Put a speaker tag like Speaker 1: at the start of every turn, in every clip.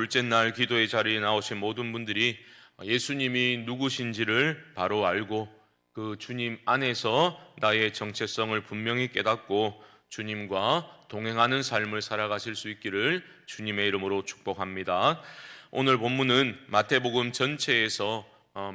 Speaker 1: 둘째 날 기도의 자리에 나오신 모든 분들이 예수님이 누구신지를 바로 알고 그 주님 안에서 나의 정체성을 분명히 깨닫고 주님과 동행하는 삶을 살아가실 수 있기를 주님의 이름으로 축복합니다. 오늘 본문은 마태복음 전체에서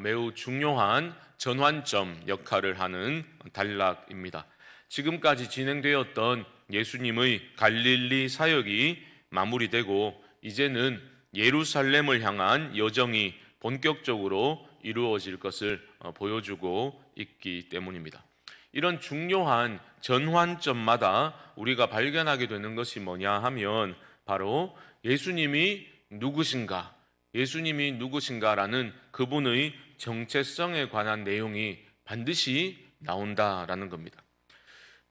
Speaker 1: 매우 중요한 전환점 역할을 하는 단락입니다. 지금까지 진행되었던 예수님의 갈릴리 사역이 마무리되고 이제는 예루살렘을 향한 여정이 본격적으로 이루어질 것을 보여주고 있기 때문입니다. 이런 중요한 전환점마다 우리가 발견하게 되는 것이 뭐냐 하면 바로 예수님이 누구신가라는 그분의 정체성에 관한 내용이 반드시 나온다라는 겁니다.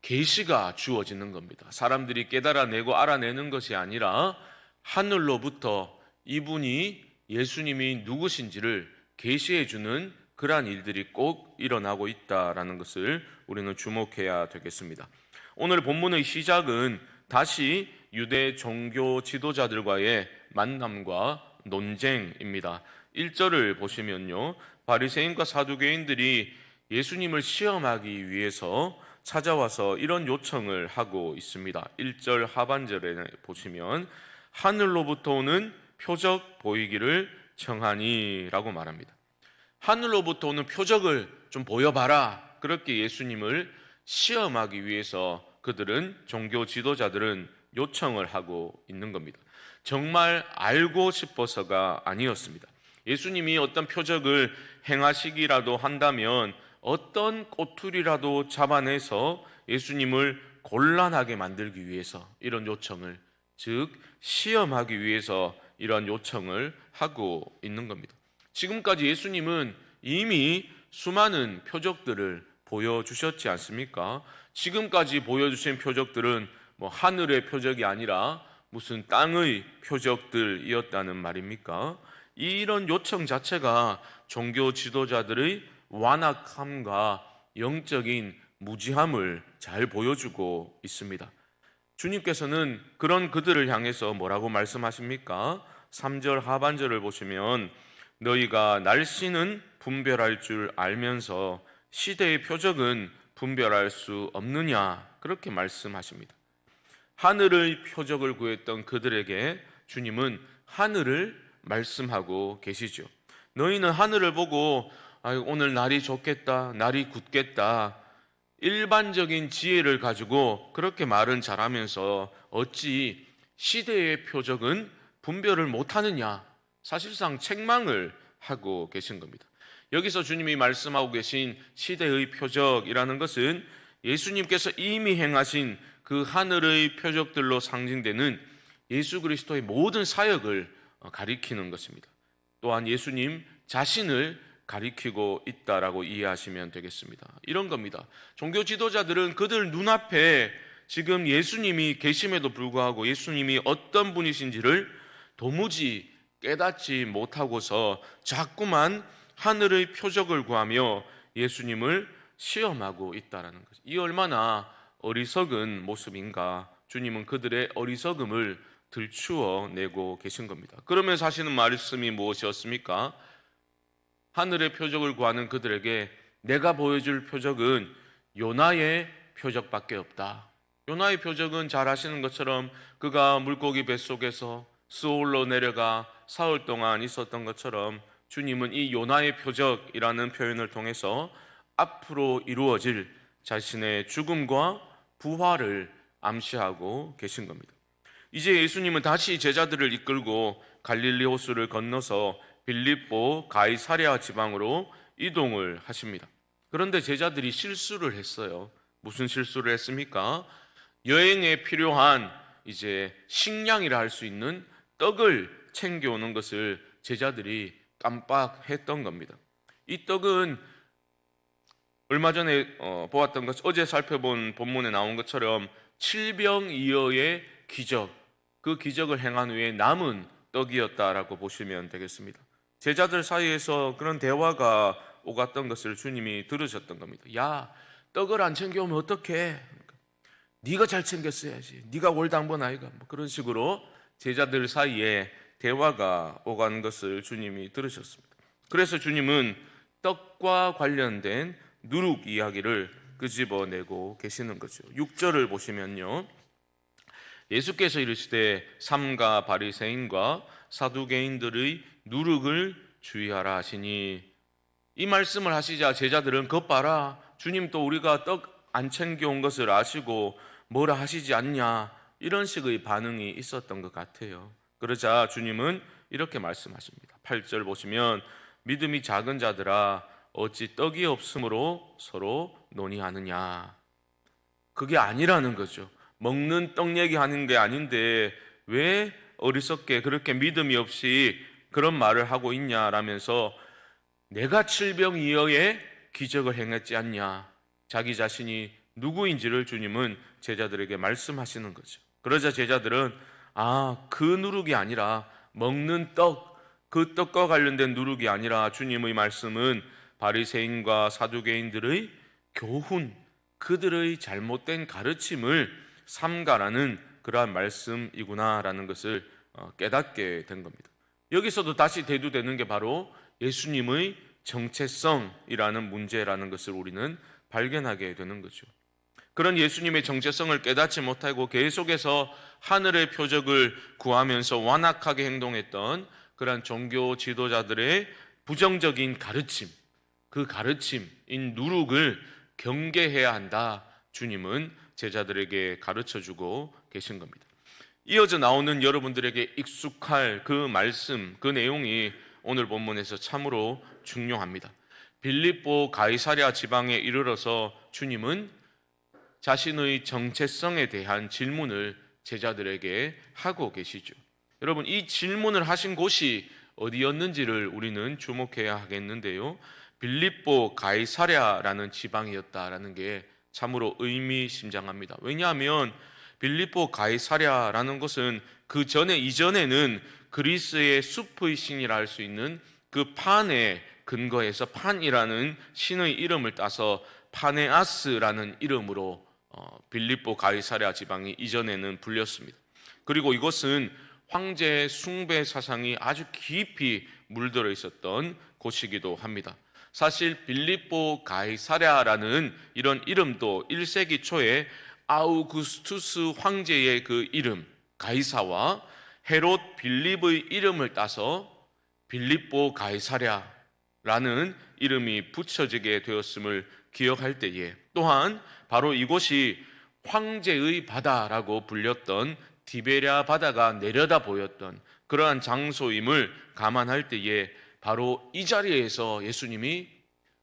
Speaker 1: 계시가 주어지는 겁니다. 사람들이 깨달아내고 알아내는 것이 아니라 하늘로부터 이분이 예수님이 누구신지를 계시해 주는 그러한 일들이 꼭 일어나고 있다라는 것을 우리는 주목해야 되겠습니다. 오늘 본문의 시작은 다시 유대 종교 지도자들과의 만남과 논쟁입니다. 1절을 보시면요, 바리새인과 사두개인들이 예수님을 시험하기 위해서 찾아와서 이런 요청을 하고 있습니다. 1절 하반절에 보시면 하늘로부터 오는 표적 보이기를 청하니 라고 말합니다. 하늘로부터 오는 표적을 좀 보여봐라, 그렇게 예수님을 시험하기 위해서 그들은, 종교 지도자들은 요청을 하고 있는 겁니다. 정말 알고 싶어서가 아니었습니다. 예수님이 어떤 표적을 행하시기라도 한다면 어떤 꼬투리라도 잡아내서 예수님을 곤란하게 만들기 위해서 이런 요청을, 즉 시험하기 위해서 이런 요청을 하고 있는 겁니다. 지금까지 예수님은 이미 수많은 표적들을 보여주셨지 않습니까? 지금까지 보여주신 표적들은 하늘의 표적이 아니라 무슨 땅의 표적들이었다는 말입니까? 이런 요청 자체가 종교 지도자들의 완악함과 영적인 무지함을 잘 보여주고 있습니다. 주님께서는 그런 그들을 향해서 뭐라고 말씀하십니까? 3절 하반절을 보시면 너희가 날씨는 분별할 줄 알면서 시대의 표적은 분별할 수 없느냐, 그렇게 말씀하십니다. 하늘의 표적을 구했던 그들에게 주님은 하늘을 말씀하고 계시죠. 너희는 하늘을 보고 오늘 날이 좋겠다, 날이 굳겠다, 일반적인 지혜를 가지고 그렇게 말은 잘하면서 어찌 시대의 표적은 분별을 못하느냐, 사실상 책망을 하고 계신 겁니다. 여기서 주님이 말씀하고 계신 시대의 표적이라는 것은 예수님께서 이미 행하신 그 하늘의 표적들로 상징되는 예수 그리스도의 모든 사역을 가리키는 것입니다. 또한 예수님 자신을 가리키고 있다라고 이해하시면 되겠습니다. 이런 겁니다. 종교 지도자들은 그들 눈앞에 지금 예수님이 계심에도 불구하고 예수님이 어떤 분이신지를 도무지 깨닫지 못하고서 자꾸만 하늘의 표적을 구하며 예수님을 시험하고 있다라는 거죠. 이 얼마나 어리석은 모습인가. 주님은 그들의 어리석음을 들추어 내고 계신 겁니다. 그러면서 하시는 말씀이 무엇이었습니까? 하늘의 표적을 구하는 그들에게 내가 보여줄 표적은 요나의 표적밖에 없다. 요나의 표적은 잘 아시는 것처럼 그가 물고기 뱃속에서 스올로 내려가 사흘 동안 있었던 것처럼 주님은 이 요나의 표적이라는 표현을 통해서 앞으로 이루어질 자신의 죽음과 부활을 암시하고 계신 겁니다. 이제 예수님은 다시 제자들을 이끌고 갈릴리 호수를 건너서 빌립보 가이사랴 지방으로 이동을 하십니다. 그런데 제자들이 실수를 했어요. 무슨 실수를 했습니까? 여행에 필요한 이제 식량이라 할 수 있는 떡을 챙겨오는 것을 제자들이 깜빡했던 겁니다. 이 떡은 얼마 전에 보았던 것, 어제 살펴본 본문에 나온 것처럼 칠병이어의 기적, 그 기적을 행한 후에 남은 떡이었다라고 보시면 되겠습니다. 제자들 사이에서 그런 대화가 오갔던 것을 주님이 들으셨던 겁니다. 야, 떡을 안 챙겨오면 어떡해? 네가 잘 챙겼어야지. 네가 올 당번 아이가. 그런 식으로 제자들 사이에 대화가 오간 것을 주님이 들으셨습니다. 그래서 주님은 떡과 관련된 누룩 이야기를 끄집어내고 계시는 거죠. 6절을 보시면요, 예수께서 이르시되 삼가 바리새인과 사두개인들의 누룩을 주의하라 하시니, 이 말씀을 하시자 제자들은 겉봐라, 주님 또 우리가 떡 안 챙겨온 것을 아시고 뭐라 하시지 않냐, 이런 식의 반응이 있었던 것 같아요. 그러자 주님은 이렇게 말씀하십니다. 8절 보시면 믿음이 작은 자들아 어찌 떡이 없으므로 서로 논의하느냐. 그게 아니라는 거죠. 먹는 떡 얘기하는 게 아닌데 왜 어리석게 그렇게 믿음이 없이 그런 말을 하고 있냐라면서 내가 칠병이어에 기적을 행했지 않냐, 자기 자신이 누구인지를 주님은 제자들에게 말씀하시는 거죠. 그러자 제자들은 그 누룩이 아니라 먹는 떡, 그 떡과 관련된 누룩이 아니라 주님의 말씀은 바리새인과 사두개인들의 교훈, 그들의 잘못된 가르침을 삼가라는 그러한 말씀이구나라는 것을 깨닫게 된 겁니다. 여기서도 다시 대두되는 게 바로 예수님의 정체성이라는 문제라는 것을 우리는 발견하게 되는 거죠. 그런 예수님의 정체성을 깨닫지 못하고 계속해서 하늘의 표적을 구하면서 완악하게 행동했던 그런 종교 지도자들의 부정적인 가르침, 그 가르침인 누룩을 경계해야 한다, 주님은 제자들에게 가르쳐주고 계신 겁니다. 이어져 나오는 여러분들에게 익숙할 그 말씀, 그 내용이 오늘 본문에서 참으로 중요합니다. 빌립보 가이사랴 지방에 이르러서 주님은 자신의 정체성에 대한 질문을 제자들에게 하고 계시죠. 여러분, 이 질문을 하신 곳이 어디였는지를 우리는 주목해야 하겠는데요, 빌립보 가이사랴라는 지방이었다라는 게 참으로 의미심장합니다. 왜냐하면 빌립보 가이사랴라는 것은 그 전에 이전에는 그리스의 숲의 신이라 할 수 있는 그 판에 근거해서 판이라는 신의 이름을 따서 파네아스라는 이름으로 빌립보 가이사랴 지방이 이전에는 불렸습니다. 그리고 이것은 황제 숭배 사상이 아주 깊이 물들어 있었던 곳이기도 합니다. 사실 빌립보 가이사랴라는 이런 이름도 1세기 초에 아우구스투스 황제의 그 이름 가이사와 헤롯 빌립의 이름을 따서 빌립보 가이사랴라는 이름이 붙여지게 되었음을 기억할 때에, 또한 바로 이곳이 황제의 바다라고 불렸던 디베랴 바다가 내려다 보였던 그러한 장소임을 감안할 때에 바로 이 자리에서 예수님이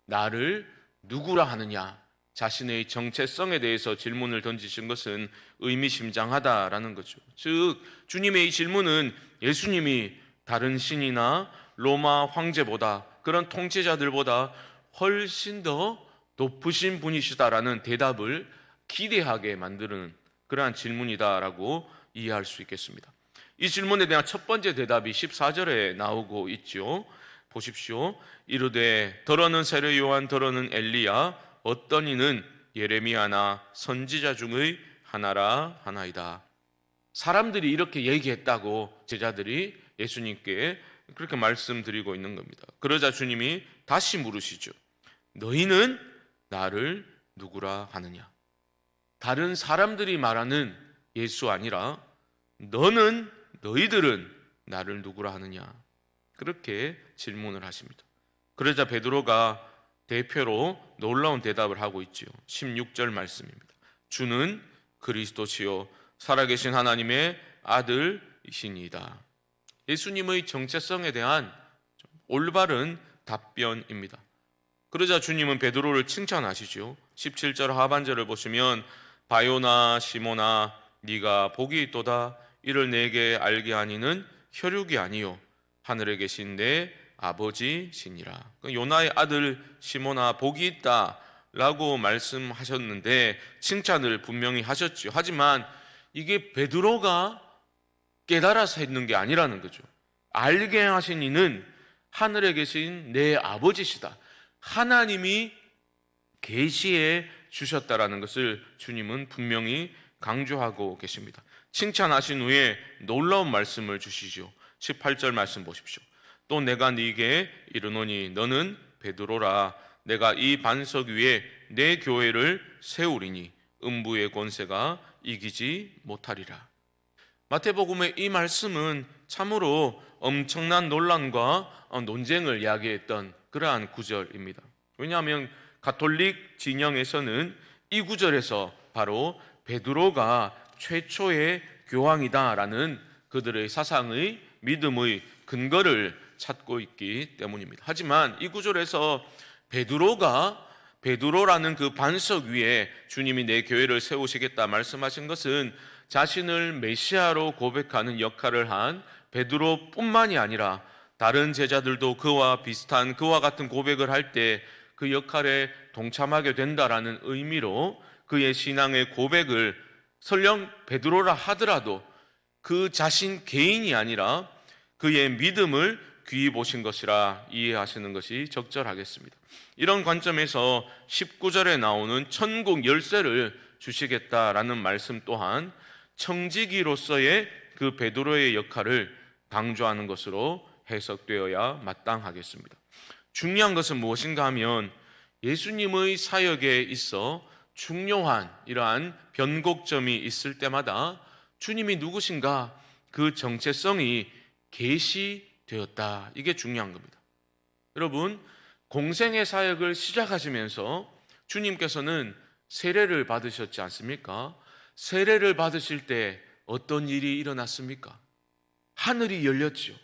Speaker 1: 나를 누구라 하느냐, 자신의 정체성에 대해서 질문을 던지신 것은 의미심장하다라는 거죠. 즉 주님의 이 질문은 예수님이 다른 신이나 로마 황제보다, 그런 통치자들보다 훨씬 더 높으신 분이시다라는 대답을 기대하게 만드는 그러한 질문이다라고 이해할 수 있겠습니다. 이 질문에 대한 첫 번째 대답이 14절에 나오고 있죠. 보십시오. 이르되 더러는 세례 요한, 더러는 엘리야, 어떤 이는 예레미야나 선지자 중의 하나라 하나이다. 사람들이 이렇게 얘기했다고 제자들이 예수님께 그렇게 말씀드리고 있는 겁니다. 그러자 주님이 다시 물으시죠. 너희는 나를 누구라 하느냐? 다른 사람들이 말하는 예수 아니라 너희들은 나를 누구라 하느냐? 그렇게 질문을 하십니다. 그러자 베드로가 대표로 놀라운 대답을 하고 있지요. 16절 말씀입니다. 주는 그리스도시요 살아계신 하나님의 아들이시니이다. 예수님의 정체성에 대한 올바른 답변입니다. 그러자 주님은 베드로를 칭찬하시죠. 17절 하반절을 보시면 바요나 시모나 네가 복이 있도다. 이를 내게 알게 하니는 혈육이 아니요 하늘에 계신 내 아버지시니라. 요나의 아들 시모나 복이 있다 라고 말씀하셨는데 칭찬을 분명히 하셨죠. 하지만 이게 베드로가 깨달아서 했는 게 아니라는 거죠. 알게 하신 이는 하늘에 계신 내 아버지시다. 하나님이 계시해 주셨다라는 것을 주님은 분명히 강조하고 계십니다. 칭찬하신 후에 놀라운 말씀을 주시죠. 18절 말씀 보십시오. 또 내가 네게 이르노니 너는 베드로라. 내가 이 반석 위에 내 교회를 세우리니 음부의 권세가 이기지 못하리라. 마태복음의 이 말씀은 참으로 엄청난 논란과 논쟁을 이야기했던 그러한 구절입니다. 왜냐하면 가톨릭 진영에서는 이 구절에서 바로 베드로가 최초의 교황이다라는 그들의 사상의 믿음의 근거를 찾고 있기 때문입니다. 하지만 이 구절에서 베드로라는 그 반석 위에 주님이 내 교회를 세우시겠다 말씀하신 것은 자신을 메시아로 고백하는 역할을 한 베드로뿐만이 아니라 다른 제자들도 그와 비슷한 그와 같은 고백을 할 때 그 역할에 동참하게 된다라는 의미로 그의 신앙의 고백을 설령 베드로라 하더라도 그 자신 개인이 아니라 그의 믿음을 귀히 보신 것이라 이해하시는 것이 적절하겠습니다. 이런 관점에서 19절에 나오는 천국 열쇠를 주시겠다라는 말씀 또한 청지기로서의 그 베드로의 역할을 강조하는 것으로 해석되어야 마땅하겠습니다. 중요한 것은 무엇인가 하면 예수님의 사역에 있어 중요한 이러한 변곡점이 있을 때마다 주님이 누구신가 그 정체성이 계시되었다. 이게 중요한 겁니다. 여러분, 공생의 사역을 시작하시면서 주님께서는 세례를 받으셨지 않습니까? 세례를 받으실 때 어떤 일이 일어났습니까? 하늘이 열렸죠.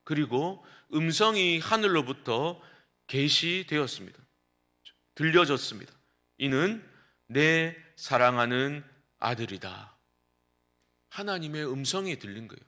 Speaker 1: 그리고 음성이 하늘로부터 계시되었습니다. 들려졌습니다. 이는 내 사랑하는 아들이다. 하나님의 음성이 들린 거예요.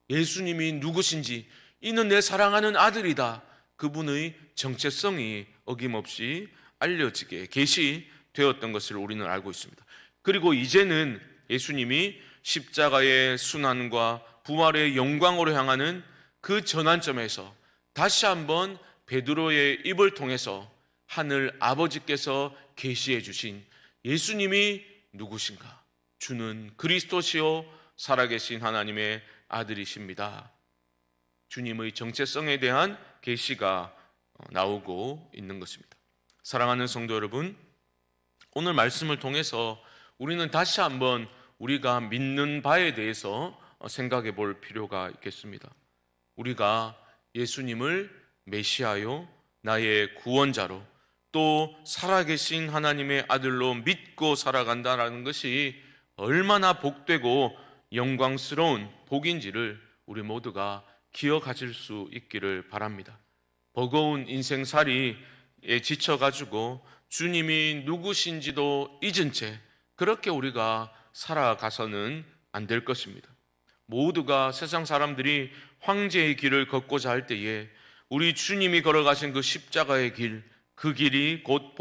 Speaker 1: 예수님이 누구신지, 이는 내 사랑하는 아들이다. 그분의 정체성이 어김없이 알려지게 계시되었던 것을 우리는 알고 있습니다. 그리고 이제는 예수님이 십자가의 순환과 부활의 영광으로 향하는 그 전환점에서 다시 한번 베드로의 입을 통해서 하늘 아버지께서 계시해 주신 예수님이 누구신가? 주는 그리스도시요 살아계신 하나님의 아들이십니다. 주님의 정체성에 대한 계시가 나오고 있는 것입니다. 사랑하는 성도 여러분, 오늘 말씀을 통해서 우리는 다시 한번 우리가 믿는 바에 대해서 생각해 볼 필요가 있겠습니다. 우리가 예수님을 메시아요 나의 구원자로 또 살아계신 하나님의 아들로 믿고 살아간다는 것이 얼마나 복되고 영광스러운 복인지를 우리 모두가 기억하실 수 있기를 바랍니다. 버거운 인생살이에 지쳐가지고 주님이 누구신지도 잊은 채 그렇게 우리가 살아가서는 안 될 것입니다. 모두가 세상 사람들이 황제의 길을 걷고자 할 때에 우리 주님이 걸어가신 그 십자가의 길, 그 길이 곧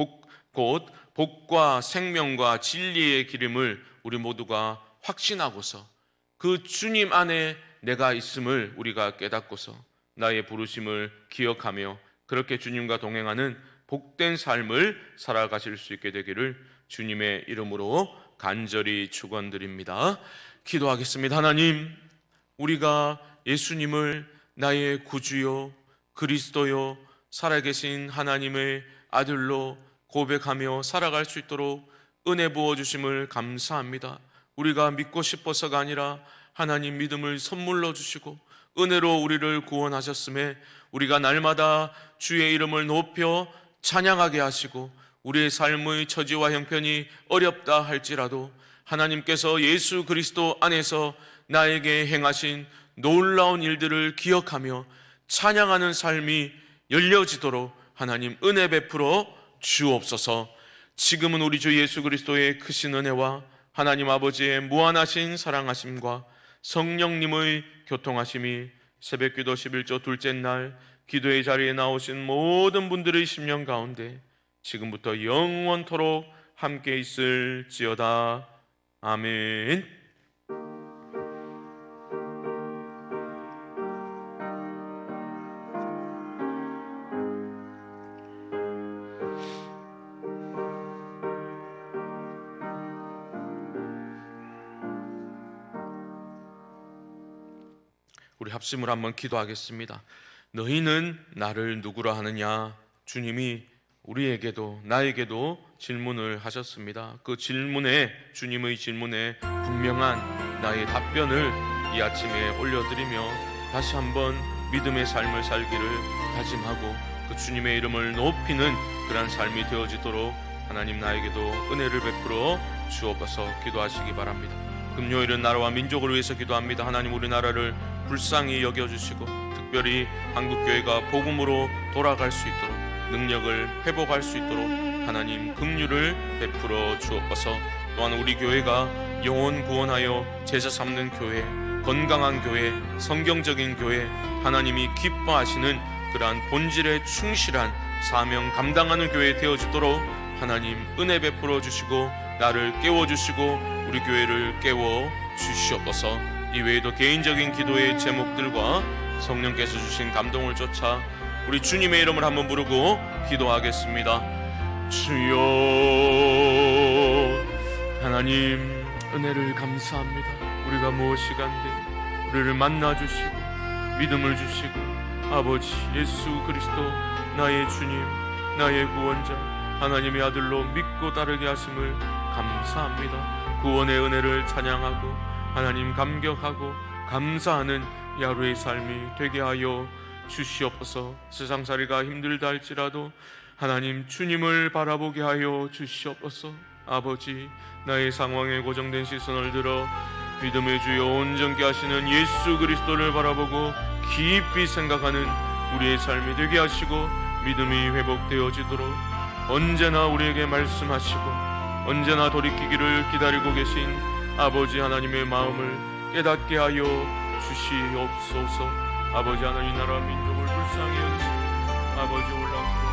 Speaker 1: 복과 생명과 진리의 길임을 우리 모두가 확신하고서 그 주님 안에 내가 있음을 우리가 깨닫고서 나의 부르심을 기억하며 그렇게 주님과 동행하는 복된 삶을 살아가실 수 있게 되기를 주님의 이름으로 간절히 축원드립니다. 기도하겠습니다. 하나님, 우리가 예수님을 나의 구주요 그리스도요 살아계신 하나님의 아들로 고백하며 살아갈 수 있도록 은혜 부어주심을 감사합니다. 우리가 믿고 싶어서가 아니라 하나님 믿음을 선물로 주시고 은혜로 우리를 구원하셨음에 우리가 날마다 주의 이름을 높여 찬양하게 하시고 우리의 삶의 처지와 형편이 어렵다 할지라도 하나님께서 예수 그리스도 안에서 나에게 행하신 놀라운 일들을 기억하며 찬양하는 삶이 열려지도록 하나님 은혜 베풀어 주옵소서. 지금은 우리 주 예수 그리스도의 크신 은혜와 하나님 아버지의 무한하신 사랑하심과 성령님의 교통하심이 새벽기도 11조 둘째 날 기도의 자리에 나오신 모든 분들의 심령 가운데 지금부터 영원토록 함께 있을지어다. 아멘. 우리 우리 합심을 한번 기도하겠습니다. 너희는 나를 누구라 하느냐? 주님이 우리에게도 나에게도 질문을 하셨습니다. 그 질문에, 주님의 질문에 분명한 나의 답변을 이 아침에 올려드리며 다시 한번 믿음의 삶을 살기를 다짐하고 그 주님의 이름을 높이는 그러한 삶이 되어지도록 하나님 나에게도 은혜를 베풀어 주옵소서. 기도하시기 바랍니다. 금요일은 나라와 민족을 위해서 기도합니다. 하나님, 우리나라를 불쌍히 여겨주시고 특별히 한국교회가 복음으로 돌아갈 수 있도록, 능력을 회복할 수 있도록 하나님 긍휼을 베풀어 주옵소서. 또한 우리 교회가 영혼 구원하여 제자 삼는 교회, 건강한 교회, 성경적인 교회, 하나님이 기뻐하시는 그러한 본질에 충실한 사명 감당하는 교회 되어지도록 하나님 은혜 베풀어 주시고 나를 깨워주시고 우리 교회를 깨워 주시옵소서. 이외에도 개인적인 기도의 제목들과 성령께서 주신 감동을 쫓아 우리 주님의 이름을 한번 부르고 기도하겠습니다. 주여, 하나님 은혜를 감사합니다. 우리가 무엇이간데 우리를 만나주시고 믿음을 주시고 아버지 예수 그리스도 나의 주님, 나의 구원자, 하나님의 아들로 믿고 따르게 하심을 감사합니다. 구원의 은혜를 찬양하고 하나님 감격하고 감사하는 이 하루의 삶이 되게 하여 주시옵소서. 세상살이가 힘들다 할지라도 하나님 주님을 바라보게 하여 주시옵소서. 아버지, 나의 상황에 고정된 시선을 들어 믿음의 주여 온전케 하시는 예수 그리스도를 바라보고 깊이 생각하는 우리의 삶이 되게 하시고 믿음이 회복되어지도록 언제나 우리에게 말씀하시고 언제나 돌이키기를 기다리고 계신 아버지 하나님의 마음을 깨닫게 하여 주시옵소서. 아버지 하나님, 나라 민족을 불쌍히 여기시고 아버지 올라서